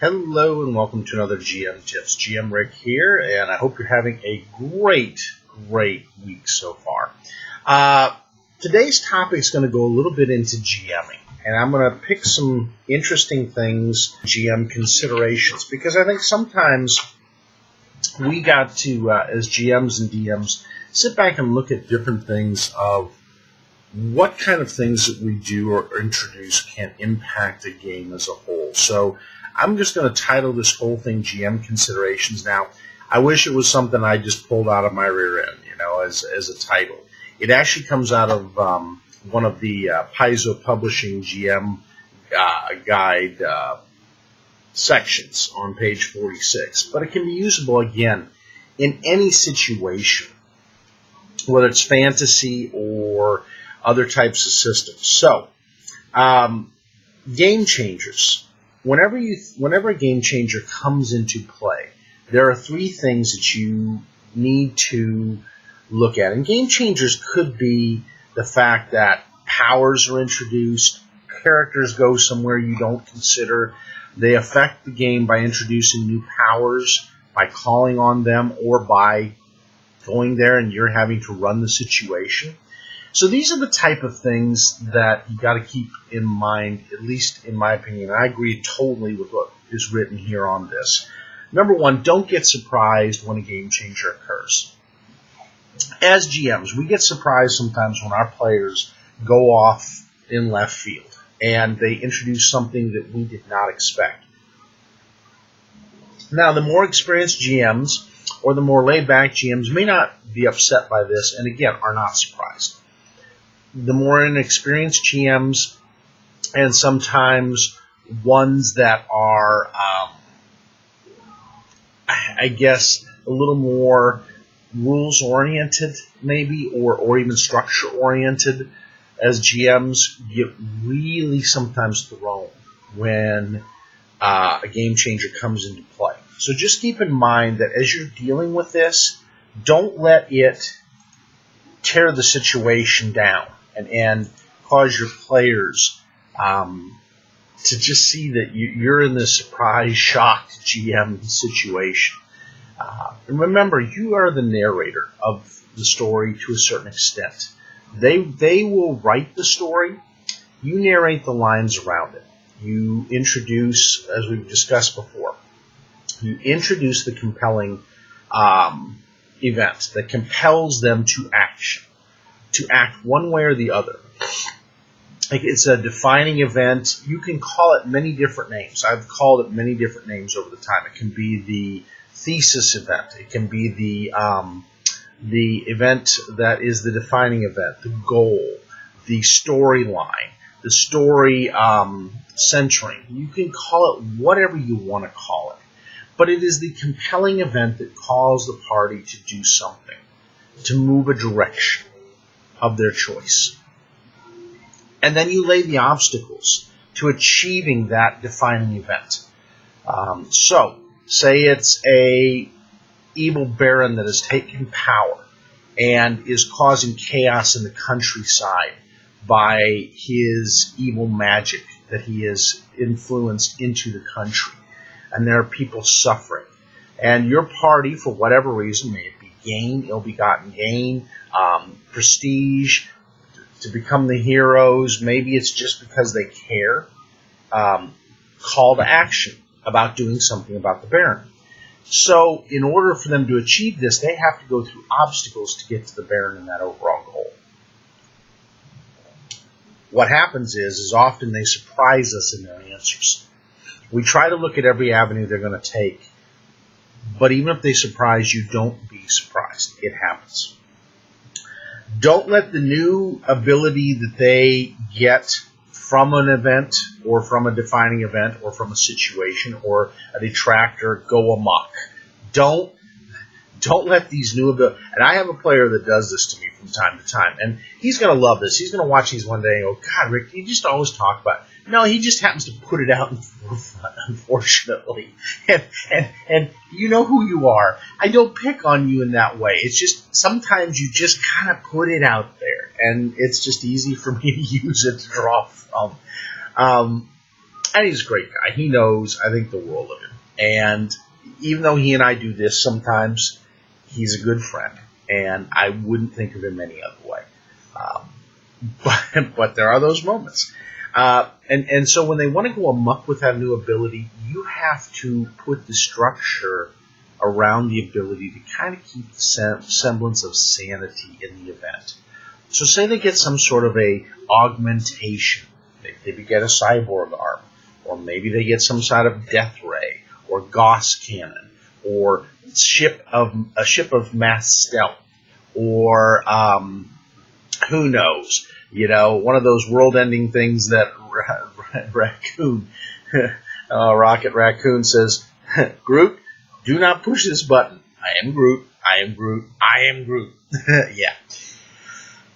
Hello and welcome to another GM Tips. GM Rick here, and I hope you're having a great week so far. Today's topic is going to go a little bit into GMing, and I'm going to pick some interesting things, GM considerations, because I think sometimes we got to, as GMs and DMs, sit back and look at different things of what kind of things that we do or introduce can impact a game as a whole. So I'm just going to title this whole thing GM Considerations. Now, I wish it was something I just pulled out of my rear end, as a title. It actually comes out of one of the Paizo Publishing GM guide sections on page 46. But it can be usable, again, in any situation, whether it's fantasy or other types of systems. So, game changers. Whenever a game changer comes into play, there are three things that you need to look at. And game changers could be the fact that powers are introduced, characters go somewhere you don't consider, they affect the game by introducing new powers, by calling on them, or by going there and you're having to run the situation. So these are the type of things that you got to keep in mind, at least in my opinion. I agree totally with what is written here on this. Number one, don't get surprised when a game changer occurs. As GMs, we get surprised sometimes when our players go off in left field and they introduce something that we did not expect. Now, the more experienced GMs or the more laid-back GMs may not be upset by this and, again, are not surprised. The more inexperienced GMs and sometimes ones that are, I guess, a little more rules-oriented maybe or even structure-oriented as GMs get really sometimes thrown when a game changer comes into play. So just keep in mind that as you're dealing with this, don't let it tear the situation down and cause your players to just see that you're in this surprise, shocked GM situation. And remember, you are the narrator of the story to a certain extent. They will write the story. You narrate the lines around it. You introduce, as we've discussed before, you introduce the compelling event that compels them to action, to act one way or the other. Like it's a defining event. You can call it many different names. I've called it many different names over the time. It can be the thesis event. It can be the event that is the defining event, the goal, the storyline, the story centering. You can call it whatever you want to call it. But it is the compelling event that calls the party to do something, to move a direction of their choice. And then you lay the obstacles to achieving that defining event. So, say it's a evil baron that has taken power and is causing chaos in the countryside by his evil magic that he has influenced into the country. And there are people suffering. And your party, for whatever reason, may it be gain, ill-begotten gain, prestige, to become the heroes, maybe it's just because they care, call to action about doing something about the Baron. So in order for them to achieve this, they have to go through obstacles to get to the Baron and that overall goal. What happens is often they surprise us in their answers. We try to look at every avenue they're going to take, but even if they surprise you, don't be surprised. It happens. Don't let the new ability that they get from an event or from a defining event or from a situation or a detractor go amok. Don't let these new abilities... And I have a player that does this to me from time to time, and he's going to love this. He's going to watch these one day and go, God, Rick, you just always talk about it. No, he just happens to put it out in forefront, unfortunately. And you know who you are. I don't pick on you in that way. It's just sometimes you just kind of put it out there, and it's just easy for me to use it to draw from. And he's a great guy. He knows, I think, the world of him. And even though he and I do this sometimes, he's a good friend. And I wouldn't think of him any other way. But there are those moments. And so when they want to go amok with that new ability, you have to put the structure around the ability to kind of keep the semblance of sanity in the event. So say they get some sort of a augmentation. Maybe get a cyborg arm, or maybe they get some sort of death ray, or Gauss cannon, or a ship of mass stealth, or who knows, one of those world-ending things that Rocket Raccoon says, Groot, do not push this button. I am Groot. I am Groot. I am Groot. Yeah.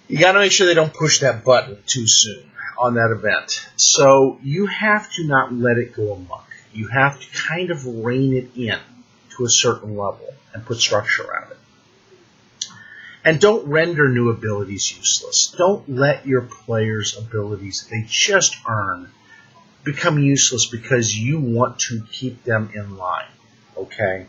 You got to make sure they don't push that button too soon on that event. So you have to not let it go amok. You have to kind of rein it in to a certain level and put structure around it. And don't render new abilities useless. Don't let your players' abilities they just earn become useless because you want to keep them in line. Okay?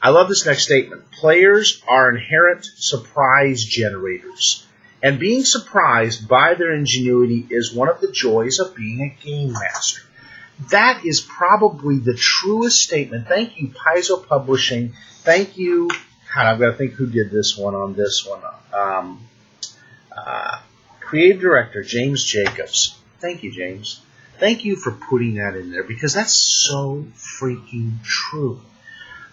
I love this next statement. Players are inherent surprise generators. And being surprised by their ingenuity is one of the joys of being a game master. That is probably the truest statement. Thank you, Paizo Publishing. Thank you. God, I've got to think who did this one on this one. Creative Director, James Jacobs. Thank you, James. Thank you for putting that in there because that's so freaking true.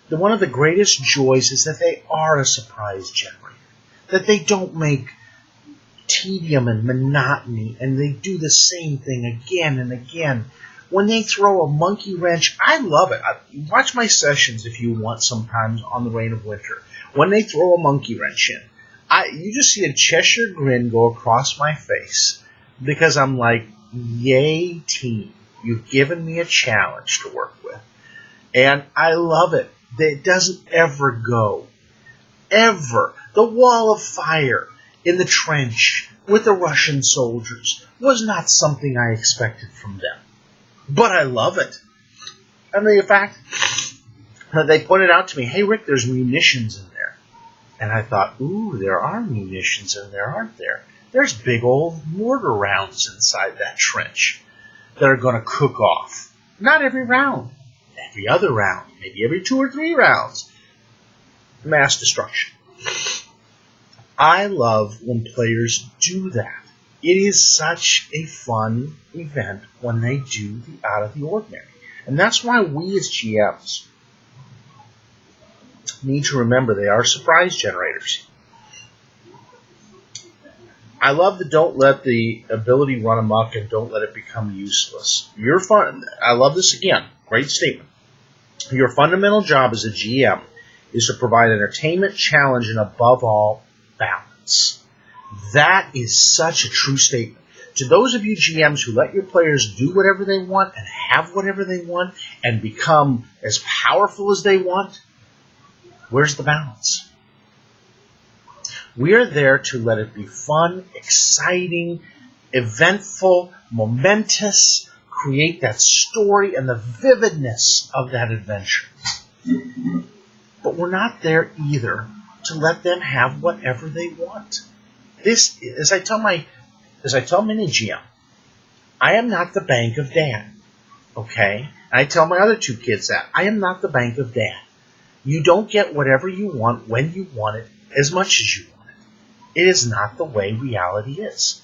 One of the greatest joys is that they are a surprise generator. That they don't make tedium and monotony and they do the same thing again and again. When they throw a monkey wrench, I love it. Watch my sessions if you want sometimes on the Reign of Winter. When they throw a monkey wrench in, you just see a Cheshire grin go across my face because I'm like, yay, team. You've given me a challenge to work with. And I love it. It doesn't ever go. Ever. The wall of fire in the trench with the Russian soldiers was not something I expected from them. But I love it. And the fact that they pointed out to me, hey, Rick, there's munitions in there. And I thought, ooh, there are munitions in there, aren't there? There's big old mortar rounds inside that trench that are going to cook off. Not every round. Every other round. Maybe every 2 or 3 rounds. Mass destruction. I love when players do that. It is such a fun event when they do the out of the ordinary. And that's why we as GMs need to remember they are surprise generators. I love the don't let the ability run amok and don't let it become useless. Your fun. I love this again. Great statement. Your fundamental job as a GM is to provide entertainment, challenge, and above all, balance. That is such a true statement. To those of you GMs who let your players do whatever they want and have whatever they want and become as powerful as they want, where's the balance? We are there to let it be fun, exciting, eventful, momentous, create that story and the vividness of that adventure. But we're not there either to let them have whatever they want. This, as I tell mini GM, I am not the bank of dad. Okay? And I tell my other 2 kids that. I am not the bank of dad. You don't get whatever you want when you want it as much as you want it. It is not the way reality is.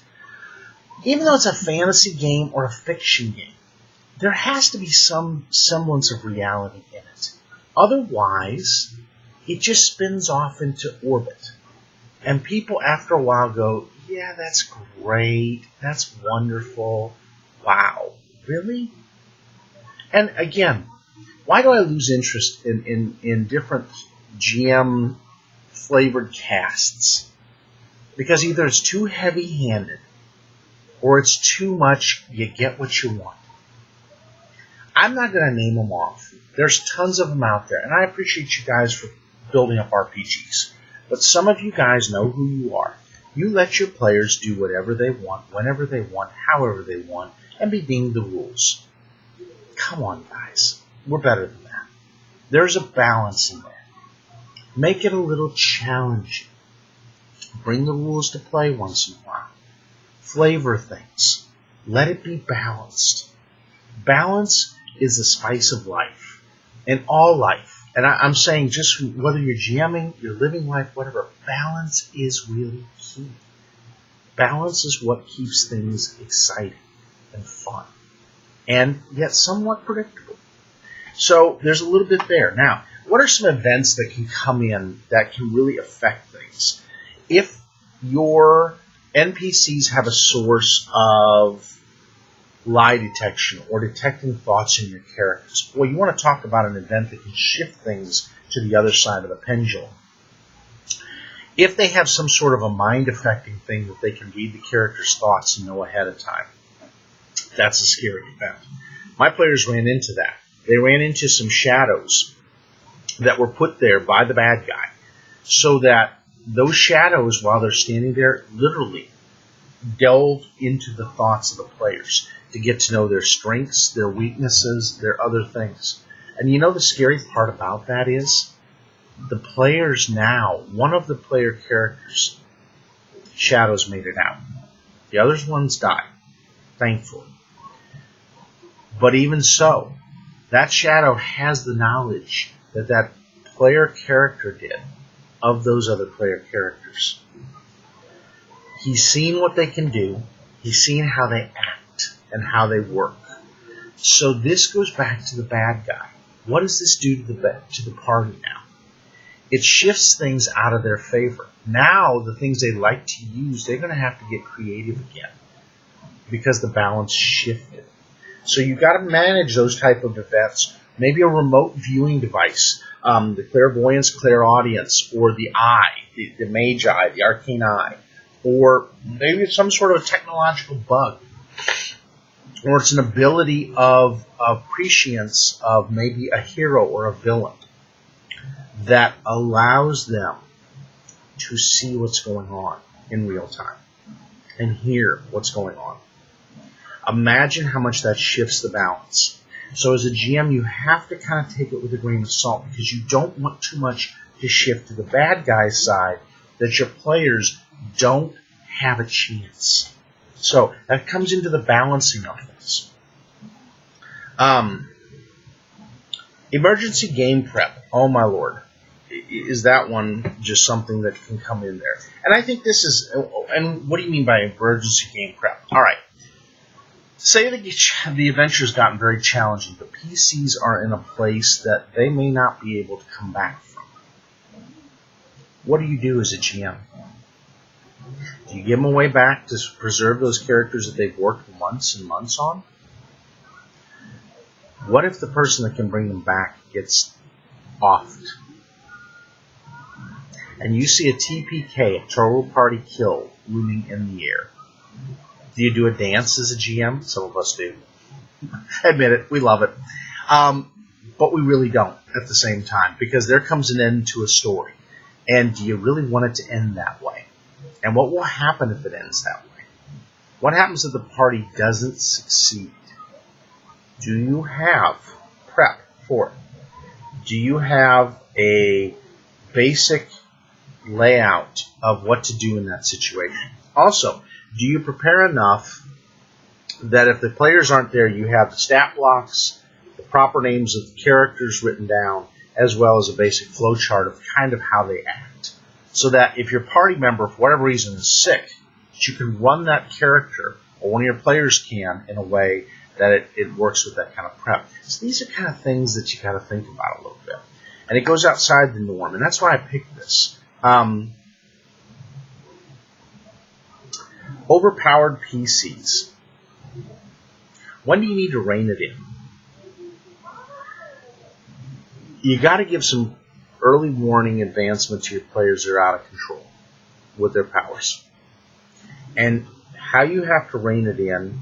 Even though it's a fantasy game or a fiction game, there has to be some semblance of reality in it. Otherwise, it just spins off into orbit. And people after a while go, yeah, that's great. That's wonderful. Wow. Really? And again, why do I lose interest in different GM flavored casts? Because either it's too heavy-handed or it's too much, you get what you want. I'm not going to name them off. There's tons of them out there, and I appreciate you guys for building up RPGs. But some of you guys know who you are. You let your players do whatever they want, whenever they want, however they want, and be deemed the rules. Come on, guys. We're better than that. There's a balance in there. Make it a little challenging. Bring the rules to play once in a while. Flavor things. Let it be balanced. Balance is the spice of life. In all life. And I'm saying just whether you're GMing, you're living life, whatever, balance is really key. Balance is what keeps things exciting and fun. And yet somewhat predictable. So there's a little bit there. Now, what are some events that can come in that can really affect things? If your NPCs have a source of lie detection or detecting thoughts in your characters, well, you want to talk about an event that can shift things to the other side of the pendulum. If they have some sort of a mind-affecting thing that they can read the character's thoughts and know ahead of time, that's a scary event. My players ran into that. They ran into some shadows that were put there by the bad guy so that those shadows, while they're standing there, literally delve into the thoughts of the players to get to know their strengths, their weaknesses, their other things. And you know the scary part about that is the players now, one of the player characters, shadows made it out. The other ones died, thankfully. But even so, that shadow has the knowledge that that player character did of those other player characters. He's seen what they can do. He's seen how they act and how they work. So this goes back to the bad guy. What does this do to the party now? It shifts things out of their favor. Now the things they like to use, they're going to have to get creative again because the balance shifted. So you've got to manage those type of events. Maybe a remote viewing device, the clairvoyance, clairaudience, or the eye, the mage eye, the arcane eye, or maybe it's some sort of technological bug, or it's an ability of prescience of maybe a hero or a villain that allows them to see what's going on in real time and hear what's going on. Imagine how much that shifts the balance. So as a GM, you have to kind of take it with a grain of salt because you don't want too much to shift to the bad guy's side that your players don't have a chance. So that comes into the balancing of things. Emergency game prep. Oh my lord. Is that one just something that can come in there? And I think this is, and what do you mean by emergency game prep? All right. Say that the adventure's gotten very challenging, but PCs are in a place that they may not be able to come back from. What do you do as a GM? Do you give them a way back to preserve those characters that they've worked months and months on? What if the person that can bring them back gets offed? And you see a TPK, a total party kill, looming in the air. Do you do a dance as a GM? Some of us do. Admit it, we love it. But we really don't at the same time because there comes an end to a story. And do you really want it to end that way? And what will happen if it ends that way? What happens if the party doesn't succeed? Do you have prep for it? Do you have a basic layout of what to do in that situation? Also, do you prepare enough that if the players aren't there, you have the stat blocks, the proper names of the characters written down, as well as a basic flow chart of kind of how they act? So that if your party member, for whatever reason, is sick, that you can run that character, or one of your players can, in a way that it works with that kind of prep. So these are kind of things that you got to think about a little bit. And it goes outside the norm, and that's why I picked this. Overpowered PCs. When do you need to rein it in? You got to give some early warning advancement to your players that are out of control with their powers. And how you have to rein it in,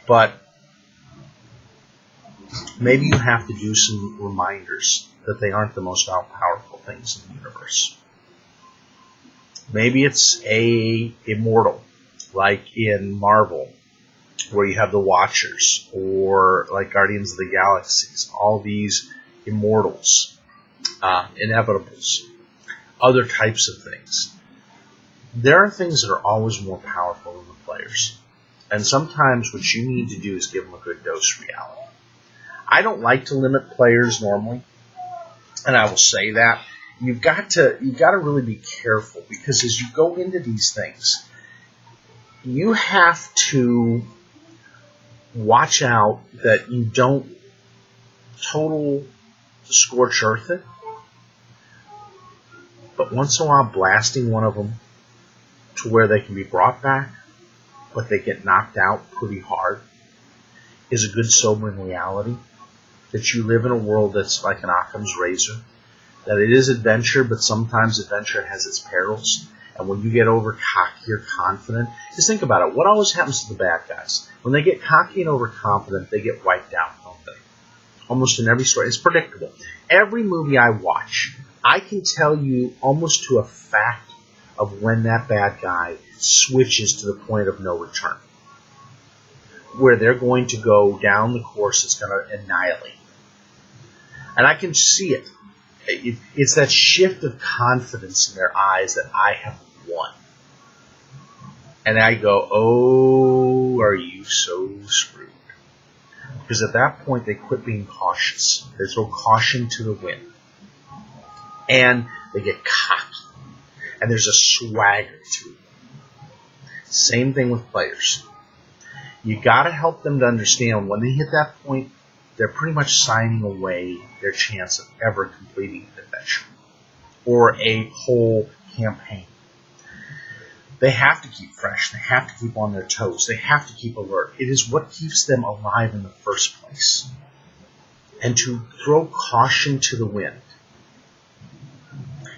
but maybe you have to do some reminders that they aren't the most powerful things in the universe. Maybe it's a immortal, like in Marvel, where you have the Watchers, or like Guardians of the Galaxies, all these immortals, inevitables, other types of things. There are things that are always more powerful than the players. And sometimes what you need to do is give them a good dose of reality. I don't like to limit players normally, and I will say that. You've got to really be careful, because as you go into these things, you have to watch out that you don't total scorch earth it, but once in a while blasting one of them to where they can be brought back, but they get knocked out pretty hard, is a good sobering reality. That you live in a world that's like an Occam's razor, that it is adventure, but sometimes adventure has its perils. And when you get over cocky or confident, just think about it. What always happens to the bad guys? When they get cocky and overconfident, they get wiped out, don't they? Almost in every story. It's predictable. Every movie I watch, I can tell you almost to a fact of when that bad guy switches to the point of no return, where they're going to go down the course that's going to annihilate. And I can see it. It's that shift of confidence in their eyes that I have won. And I go, oh, are you so screwed? Because at that point, they quit being cautious. They throw caution to the wind. And they get cocky. And there's a swagger to it. Same thing with players. You got to help them to understand when they hit that point, they're pretty much signing away their chance of ever completing an adventure or a whole campaign. They have to keep fresh. They have to keep on their toes. They have to keep alert. It is what keeps them alive in the first place. And to throw caution to the wind.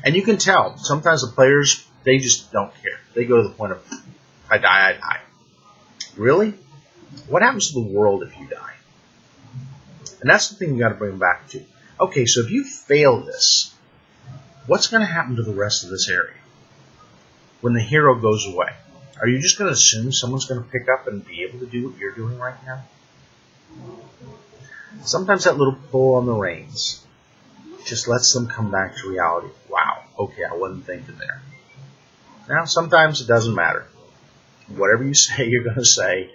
And you can tell, sometimes the players, they just don't care. They go to the point of, I die, I die. Really? What happens to the world if you die? And that's the thing you got to bring them back to. Okay, so if you fail this, what's going to happen to the rest of this area when the hero goes away? Are you just going to assume someone's going to pick up and be able to do what you're doing right now? Sometimes that little pull on the reins just lets them come back to reality. Wow, okay, I wasn't thinking there. Now, sometimes it doesn't matter. Whatever you say, you're going to say.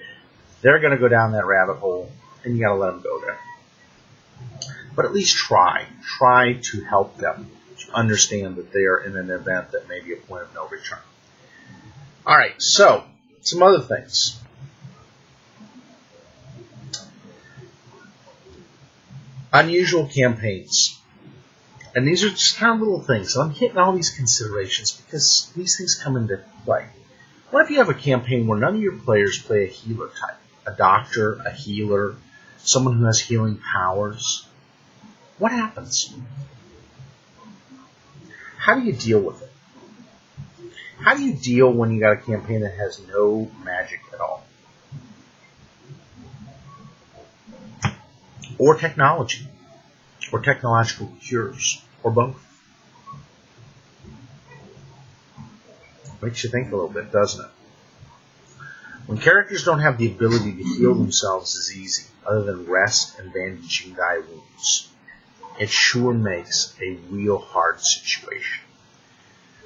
They're going to go down that rabbit hole, and you got to let them go there. But at least try. Try to help them to understand that they are in an event that may be a point of no return. All right, so some other things. Unusual campaigns. And these are just kind of little things. So I'm hitting all these considerations because these things come into play. What if you have a campaign where none of your players play a healer type? A doctor, a healer, someone who has healing powers? What happens? How do you deal with it? How do you deal when you got a campaign that has no magic at all? Or technology? Or technological cures? Or both? Makes you think a little bit, doesn't it? When characters don't have the ability to heal themselves as easy, other than rest and bandaging thy wounds, it sure makes a real hard situation.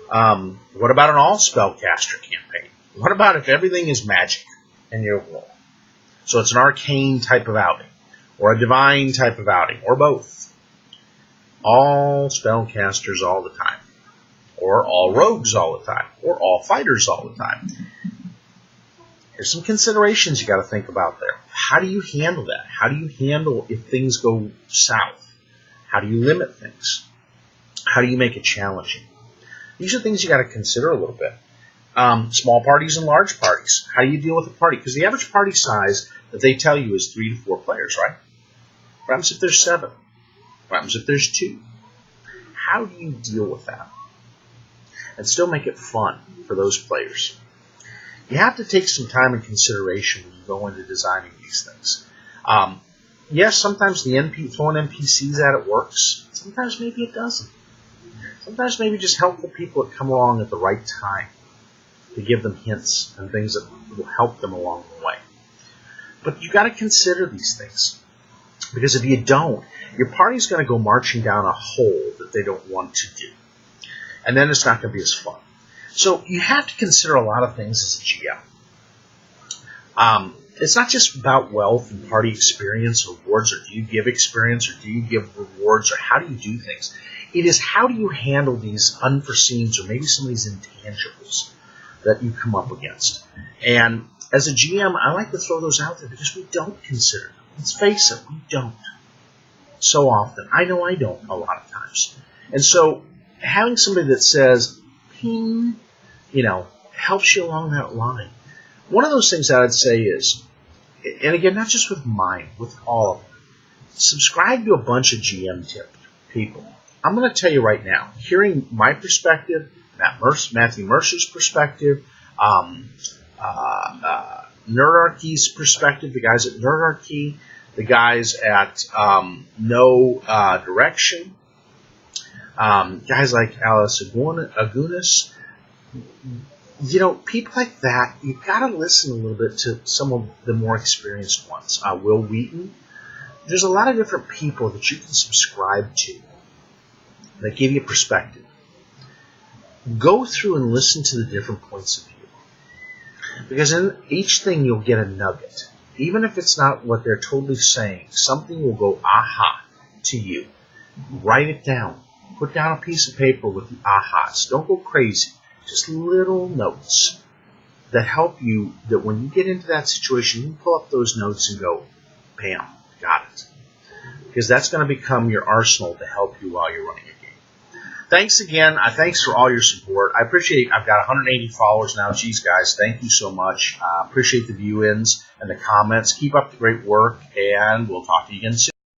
What about an all-spellcaster campaign? What about if everything is magic in your world? So it's an arcane type of outing, or a divine type of outing, or both. All spellcasters all the time, or all rogues all the time, or all fighters all the time. Here's some considerations you got to think about there. How do you handle that? How do you handle if things go south? How do you limit things? How do you make it challenging? These are things you got to consider a little bit. Small parties and large parties. How do you deal with a party? Because the average party size that they tell you is 3 to 4 players, right? What happens if there's 7? What happens if there's 2? How do you deal with that? And still make it fun for those players. You have to take some time and consideration when you go into designing these things. Yes, sometimes throwing NPCs at it works. Sometimes maybe it doesn't. Sometimes maybe just helpful people that come along at the right time to give them hints and things that will help them along the way. But you got to consider these things, because if you don't, your party's going to go marching down a hole that they don't want to do, and then it's not going to be as fun. So you have to consider a lot of things as a GM. It's not just about wealth and party experience or rewards, or do you give experience, or do you give rewards, or how do you do things. It is how do you handle these unforeseens, or maybe some of these intangibles that you come up against. And as a GM, I like to throw those out there because we don't consider them. Let's face it, we don't. So often. I know I don't a lot of times. And so having somebody that says, ping, helps you along that line. One of those things that I'd say is, and again, not just with mine, with all of them, subscribe to a bunch of GM tip people. I'm going to tell you right now, hearing my perspective, Matthew Mercer's perspective, Nerdarchy's perspective, the guys at Nerdarchy, the guys at No Direction, guys like Alice Agunas, people like that, you've got to listen a little bit to some of the more experienced ones. Will Wheaton. There's a lot of different people that you can subscribe to that give you perspective. Go through and listen to the different points of view. Because in each thing you'll get a nugget. Even if it's not what they're totally saying, something will go aha to you. Write it down. Put down a piece of paper with the ahas. Don't go crazy. Just little notes that help you, that when you get into that situation, you can pull up those notes and go, bam, got it. Because that's going to become your arsenal to help you while you're running a game. Thanks again. Thanks for all your support. I appreciate it. I've got 180 followers now. Geez, guys, thank you so much. Appreciate the view-ins and the comments. Keep up the great work, and we'll talk to you again soon.